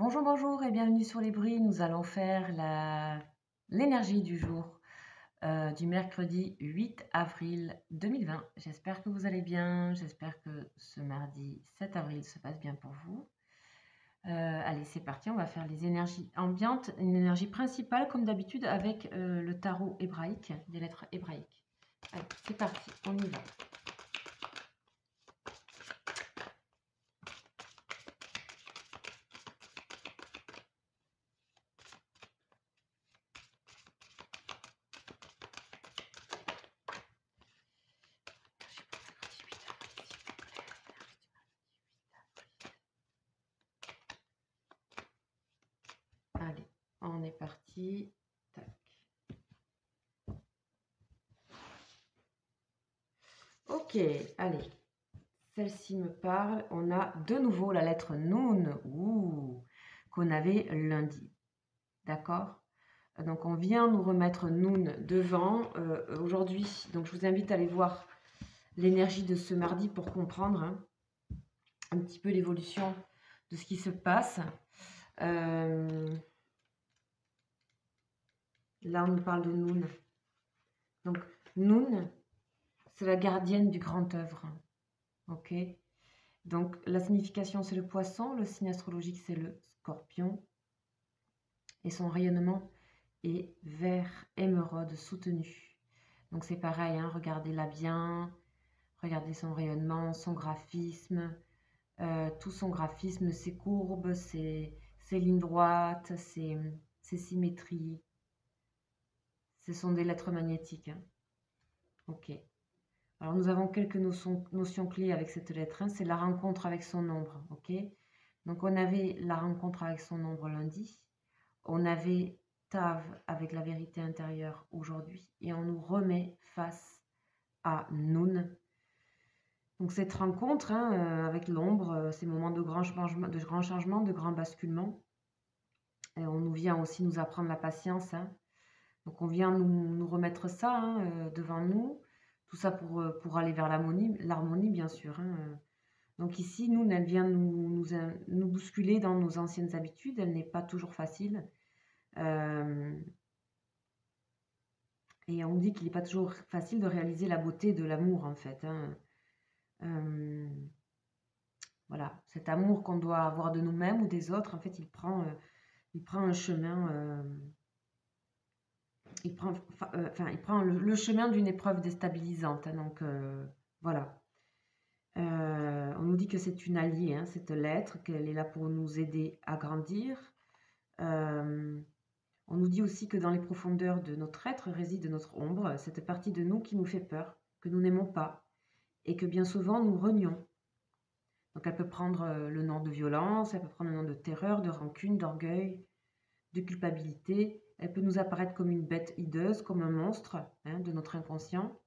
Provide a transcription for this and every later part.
Bonjour, bonjour et bienvenue sur les bruits. Nous allons faire l'énergie du jour du mercredi 8 avril 2020. J'espère que vous allez bien. J'espère que ce mardi 7 avril se passe bien pour vous. Allez, c'est parti. On va faire les énergies ambiantes. Une énergie principale, comme d'habitude, avec le tarot hébraïque, des lettres hébraïques. Allez, c'est parti. On y va. Allez, on est parti. Tac. Ok, allez. Celle-ci me parle. On a de nouveau la lettre Noun, qu'on avait lundi. D'accord? Donc, on vient nous remettre Noun devant aujourd'hui. Donc, je vous invite à aller voir l'énergie de ce mardi pour comprendre un petit peu l'évolution de ce qui se passe. Là, on nous parle de Noun. Donc, Noun, c'est la gardienne du grand œuvre. Ok? Donc, la signification, c'est le poisson. Le signe astrologique, c'est le scorpion. Et son rayonnement est vert émeraude soutenu. Donc, c'est pareil, hein, regardez-la bien. Regardez son rayonnement, son graphisme. Tout son graphisme, ses courbes, ses lignes droites, ses symétries. Ce sont des lettres magnétiques. Hein. Ok. Alors, nous avons quelques notions clés avec cette lettre. Hein. C'est la rencontre avec son ombre. Ok. Donc, on avait la rencontre avec son ombre lundi. On avait Tav avec la vérité intérieure aujourd'hui. Et on nous remet face à Noun. Donc, cette rencontre hein, avec l'ombre, ces moments de grands changements, de grands basculements. Et on nous vient aussi nous apprendre la patience. Hein. Donc, on vient nous remettre ça hein, devant nous. Tout ça pour aller vers l'harmonie, bien sûr. Hein. Donc ici, nous, elle vient nous bousculer dans nos anciennes habitudes. Elle n'est pas toujours facile. Et on dit qu'il n'est pas toujours facile de réaliser la beauté de l'amour, en fait. Hein. Voilà, cet amour qu'on doit avoir de nous-mêmes ou des autres, en fait, il prend un chemin... il prend le chemin d'une épreuve déstabilisante. Hein, donc, voilà. On nous dit que c'est une alliée, hein, cette lettre, qu'elle est là pour nous aider à grandir. On nous dit aussi que dans les profondeurs de notre être réside notre ombre, cette partie de nous qui nous fait peur, que nous n'aimons pas, et que bien souvent nous renions. Donc elle peut prendre le nom de violence, elle peut prendre le nom de terreur, de rancune, d'orgueil, de culpabilité. Elle peut nous apparaître comme une bête hideuse, comme un monstre hein, de notre inconscient.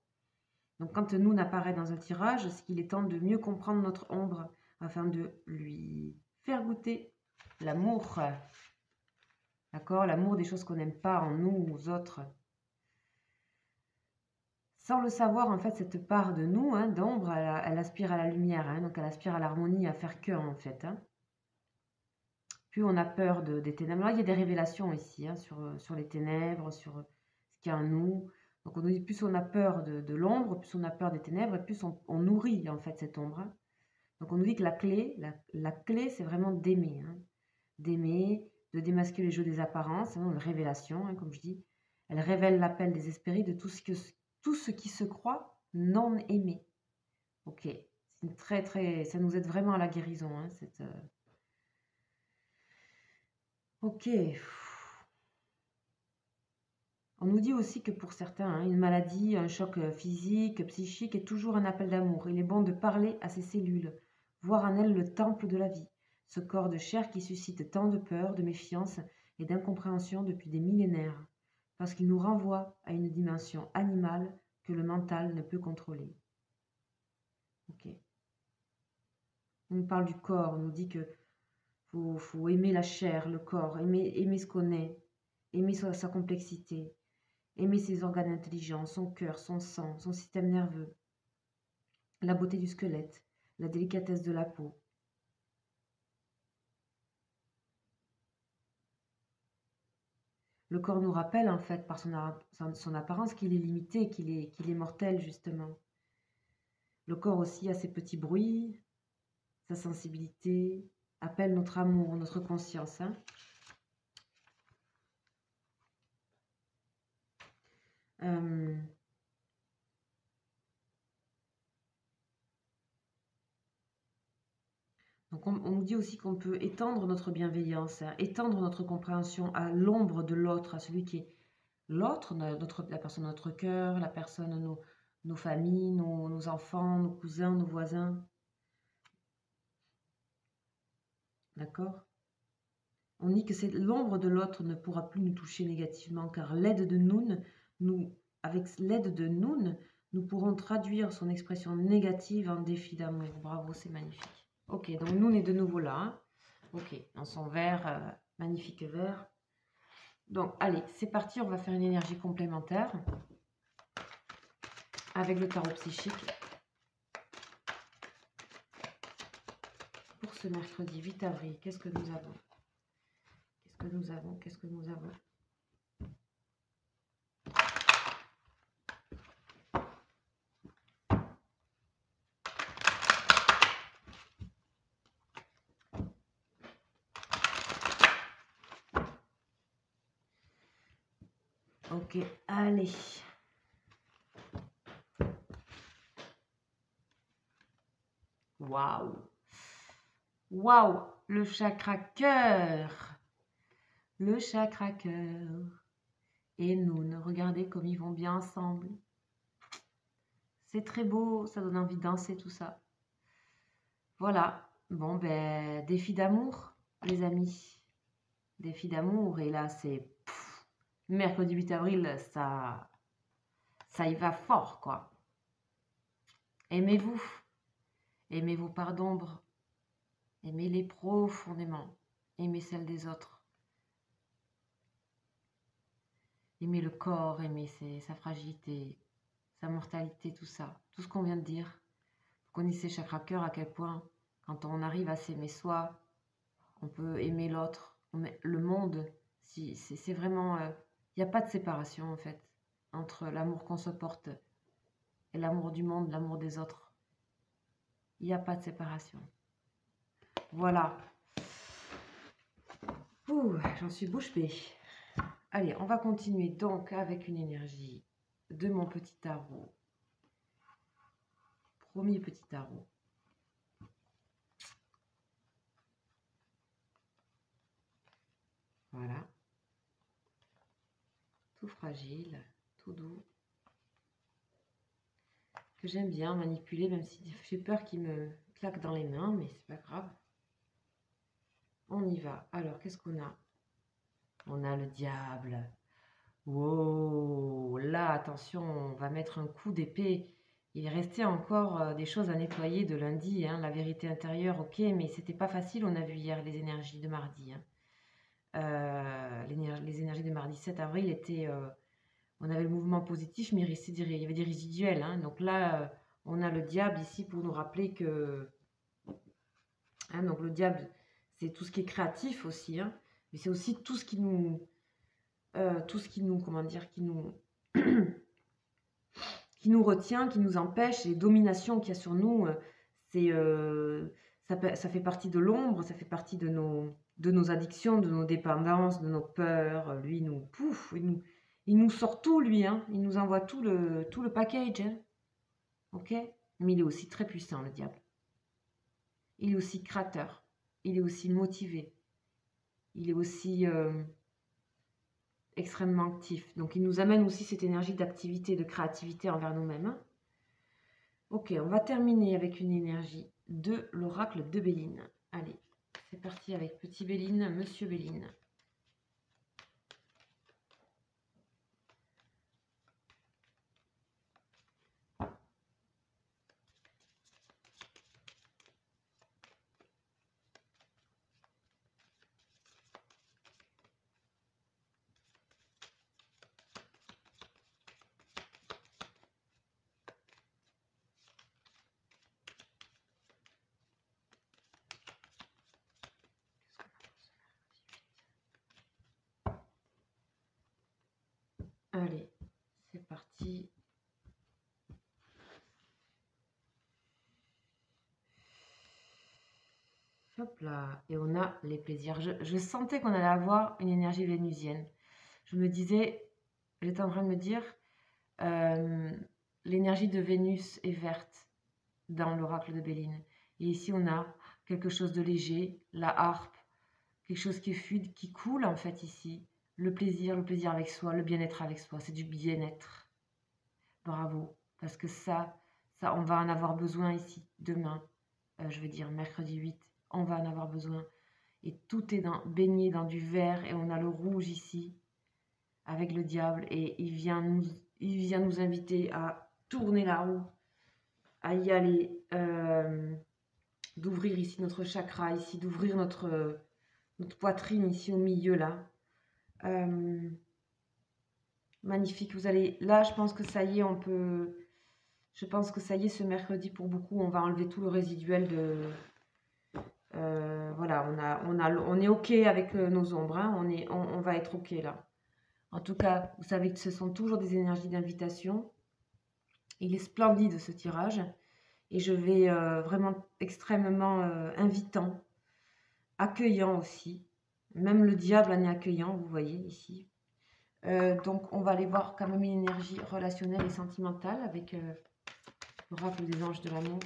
Donc quand nous apparaît dans un tirage, c'est qu'il est temps de mieux comprendre notre ombre afin de lui faire goûter l'amour. D'accord? L'amour des choses qu'on n'aime pas en nous ou aux autres. Sans le savoir, en fait, cette part de nous, hein, d'ombre, elle aspire à la lumière, hein, donc elle aspire à l'harmonie, à faire que, en fait. Hein. Plus on a peur des ténèbres. Là, il y a des révélations ici, hein, sur les ténèbres, sur ce qu'il y a en nous. Donc on nous dit, plus on a peur de l'ombre, plus on a peur des ténèbres, et plus on nourrit, en fait, cette ombre. Hein. Donc on nous dit que la clé c'est vraiment d'aimer. Hein. D'aimer, de démasquer les jeux des apparences, hein, une révélation, hein, comme je dis. Elle révèle l'appel désespéré de tout ce qui se croit non aimé. Ok, c'est ça nous aide vraiment à la guérison. Hein, Ok. On nous dit aussi que pour certains, hein, une maladie, un choc physique, psychique est toujours un appel d'amour. Il est bon de parler à ces cellules, voir en elles le temple de la vie, ce corps de chair qui suscite tant de peur, de méfiance et d'incompréhension depuis des millénaires, parce qu'il nous renvoie à une dimension animale que le mental ne peut contrôler. Ok. On nous parle du corps, on nous dit que faut aimer la chair, le corps, aimer ce qu'on est, aimer sa complexité. Aimer ses organes intelligents, son cœur, son sang, son système nerveux, la beauté du squelette, la délicatesse de la peau. Le corps nous rappelle, en fait, par son apparence, qu'il est limité, qu'il est mortel, justement. Le corps aussi a ses petits bruits, sa sensibilité, appelle notre amour, notre conscience. Hein. Donc on nous dit aussi qu'on peut étendre notre bienveillance, hein, étendre notre compréhension à l'ombre de l'autre, à celui qui est l'autre, la personne de notre cœur, la personne, nos familles, nos enfants, nos cousins, nos voisins. D'accord? On dit que c'est l'ombre de l'autre ne pourra plus nous toucher négativement, car l'aide de Noun, avec l'aide de Noun, nous pourrons traduire son expression négative en défi d'amour. Bravo, c'est magnifique. Ok, donc Noun est de nouveau là. Hein. Ok, dans son verre, magnifique verre. Donc, allez, c'est parti, on va faire une énergie complémentaire avec le tarot psychique pour ce mercredi 8 avril. Qu'est-ce que nous avons? Qu'est-ce que nous avons? Qu'est-ce que nous avons? Ok, allez. Waouh! Waouh! Le chakra cœur! Le chakra cœur. Et Noun, regardez comme ils vont bien ensemble. C'est très beau, ça donne envie de danser tout ça. Voilà. Bon, ben, défi d'amour, les amis. Défi d'amour. Et là, c'est mercredi 8 avril, ça y va fort, quoi. Aimez-vous. Aimez vos parts d'ombre. Aimez-les profondément. Aimez celles des autres. Aimez le corps, aimez sa fragilité, sa mortalité, tout ça. Tout ce qu'on vient de dire. Vous connaissez chakra cœur à quel point, quand on arrive à s'aimer soi, on peut aimer l'autre. Le monde, c'est vraiment... Il n'y a pas de séparation, en fait, entre l'amour qu'on se porte et l'amour du monde, l'amour des autres. Il n'y a pas de séparation. Voilà. Ouh, j'en suis bouche bée. Allez, on va continuer donc avec une énergie de mon petit tarot. Premier petit tarot. Voilà. Tout fragile, tout doux. Que j'aime bien manipuler, même si j'ai peur qu'il me claque dans les mains, mais c'est pas grave. On y va. Alors, qu'est-ce qu'on a? On a le diable. Wow, là, attention, on va mettre un coup d'épée. Il restait encore des choses à nettoyer de lundi. Hein. La vérité intérieure, ok, mais c'était pas facile. On a vu hier les énergies de mardi. Hein. Les énergies de mardi 7 avril étaient... on avait le mouvement positif, mais il y avait des résiduels. Hein. Donc là, on a le diable ici pour nous rappeler que... Hein, donc le diable, c'est tout ce qui est créatif aussi. Hein, mais c'est aussi tout ce qui nous... comment dire, qui nous retient, qui nous empêche, les dominations qu'il y a sur nous, ça fait partie de l'ombre, ça fait partie de nos addictions, de nos dépendances, de nos peurs. Lui, il nous sort tout, lui, hein, il nous envoie tout le package, hein, ok? Mais il est aussi très puissant, le diable. Il est aussi créateur, il est aussi motivé, il est aussi... extrêmement actif. Donc, il nous amène aussi cette énergie d'activité, de créativité envers nous-mêmes. Hein. Ok, on va terminer avec une énergie de l'oracle de Béline. Allez, c'est parti avec Petit Béline, Monsieur Béline. Allez, c'est parti. Hop là, et on a les plaisirs. Je sentais qu'on allait avoir une énergie vénusienne. Je me disais, j'étais en train de me dire, l'énergie de Vénus est verte dans l'oracle de Béline. Et ici, on a quelque chose de léger, la harpe, quelque chose qui est fluide, qui coule en fait ici. Le plaisir avec soi, le bien-être avec soi, c'est du bien-être. Bravo, parce que ça, on va en avoir besoin ici, demain, je veux dire mercredi 8, on va en avoir besoin. Et tout est baigné dans du vert, et on a le rouge ici, avec le diable, et il vient nous inviter à tourner la roue, à y aller, d'ouvrir ici notre chakra, ici, d'ouvrir notre poitrine ici au milieu là. Magnifique, vous allez, là je pense que ça y est, je pense que ça y est, ce mercredi pour beaucoup, on va enlever tout le résiduel de, voilà, on est ok avec nos ombres, hein, on va être ok là. En tout cas, vous savez que ce sont toujours des énergies d'invitation. Il est splendide ce tirage, et je vais vraiment extrêmement invitant, accueillant aussi. Même le diable en est accueillant, vous voyez ici. Donc on va aller voir quand même une énergie relationnelle et sentimentale avec l'oracle des anges de l'amour.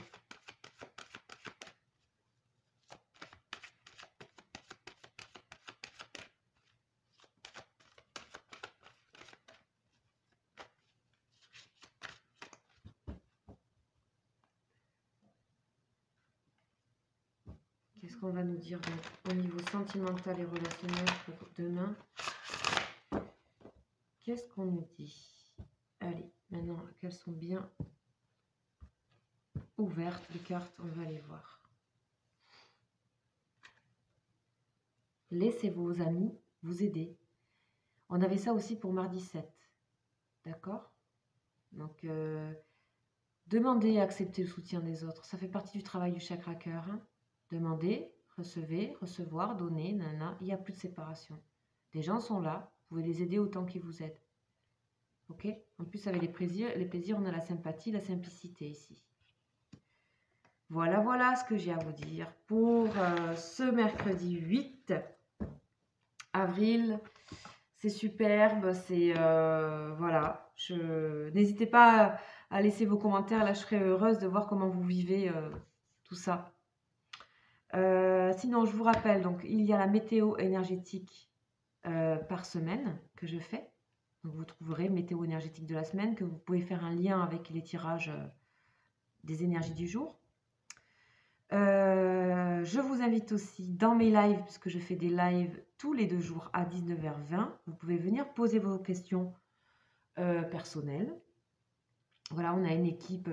Qu'est-ce qu'on va nous dire donc, au niveau sentimental et relationnel pour demain? Qu'est-ce qu'on nous dit? Allez, maintenant qu'elles sont bien ouvertes, les cartes, on va les voir. Laissez vos amis vous aider. On avait ça aussi pour mardi 7. D'accord? Donc, demandez et acceptez le soutien des autres. Ça fait partie du travail du chakra cœur. Hein. Demandez, recevez, recevoir, donner, nana. Il n'y a plus de séparation. Des gens sont là. Vous pouvez les aider autant qu'ils vous aident. Ok? En plus, avec les plaisirs, on a la sympathie, la simplicité ici. Voilà, voilà ce que j'ai à vous dire pour ce mercredi 8 avril. C'est superbe, c'est voilà. N'hésitez pas à laisser vos commentaires, là je serais heureuse de voir comment vous vivez tout ça. Sinon, je vous rappelle, donc il y a la météo énergétique par semaine que je fais. Donc vous trouverez météo énergétique de la semaine, que vous pouvez faire un lien avec les tirages des énergies du jour. Je vous invite aussi dans mes lives, puisque je fais des lives tous les 2 jours à 19h20. Vous pouvez venir poser vos questions personnelles. Voilà, on est une équipe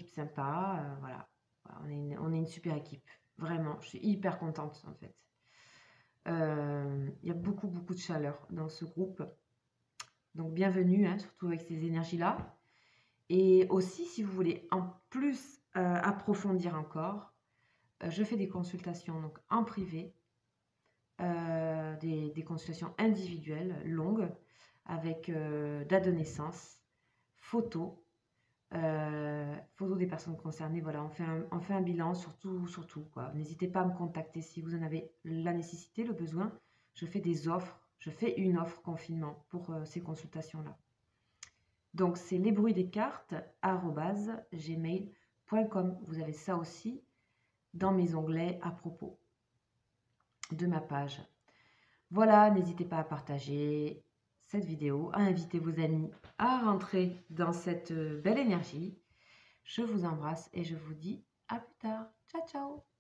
sympa. Voilà, on est une super équipe. Vraiment, je suis hyper contente en fait. Il y a beaucoup de chaleur dans ce groupe. Donc bienvenue, hein, surtout avec ces énergies-là. Et aussi, si vous voulez en plus approfondir encore, je fais des consultations donc en privé, des consultations individuelles, longues, avec date de naissance, photos des personnes concernées. Voilà, on fait un bilan sur tout, quoi. N'hésitez pas à me contacter si vous en avez la nécessité, le besoin. Je fais des offres, je fais une offre confinement pour ces consultations-là. Donc, c'est lesbruitsdescartes@gmail.com. Vous avez ça aussi dans mes onglets à propos de ma page. Voilà, n'hésitez pas à partager cette vidéo, à inviter vos amis à rentrer dans cette belle énergie. Je vous embrasse et je vous dis à plus tard. Ciao, ciao!